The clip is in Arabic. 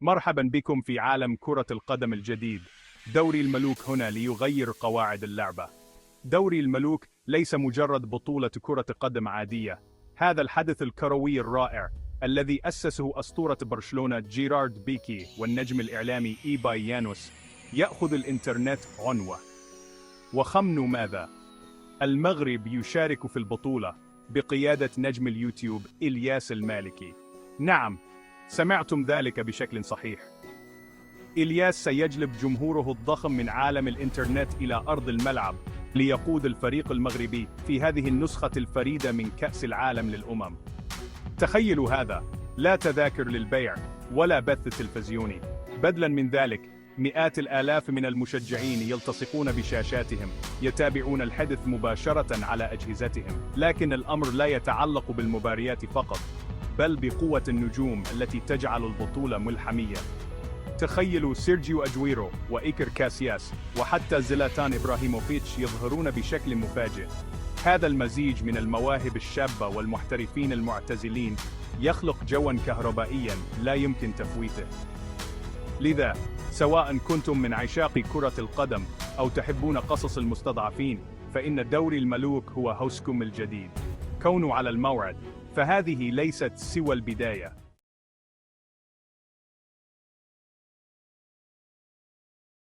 مرحبا بكم في عالم كرة القدم الجديد. دوري الملوك هنا ليغير قواعد اللعبة. دوري الملوك ليس مجرد بطولة كرة قدم عادية. هذا الحدث الكروي الرائع الذي أسسه أسطورة برشلونة جيرارد بيكي والنجم الإعلامي إيباي يانوس يأخذ الإنترنت عنوة. وخمن ماذا؟ المغرب يشارك في البطولة بقيادة نجم اليوتيوب إلياس المالكي. نعم، سمعتم ذلك بشكل صحيح. إلياس سيجلب جمهوره الضخم من عالم الإنترنت إلى أرض الملعب ليقود الفريق المغربي في هذه النسخة الفريدة من كأس العالم للأمم. تخيلوا هذا، لا تذاكر للبيع ولا بث تلفزيوني. بدلاً من ذلك، مئات الآلاف من المشجعين يلتصقون بشاشاتهم، يتابعون الحدث مباشرة على أجهزتهم. لكن الأمر لا يتعلق بالمباريات فقط، بل بقوة النجوم التي تجعل البطولة ملحمية. تخيلوا سيرجيو أجويرو وإيكر كاسياس وحتى زلاتان إبراهيموفيتش يظهرون بشكل مفاجئ. هذا المزيج من المواهب الشابة والمحترفين المعتزلين يخلق جواً كهربائياً لا يمكن تفويته. لذا، سواء كنتم من عشاق كرة القدم أو تحبون قصص المستضعفين، فإن دوري الملوك هو هوسكم الجديد. كونوا على الموعد، فهذه ليست سوى البداية.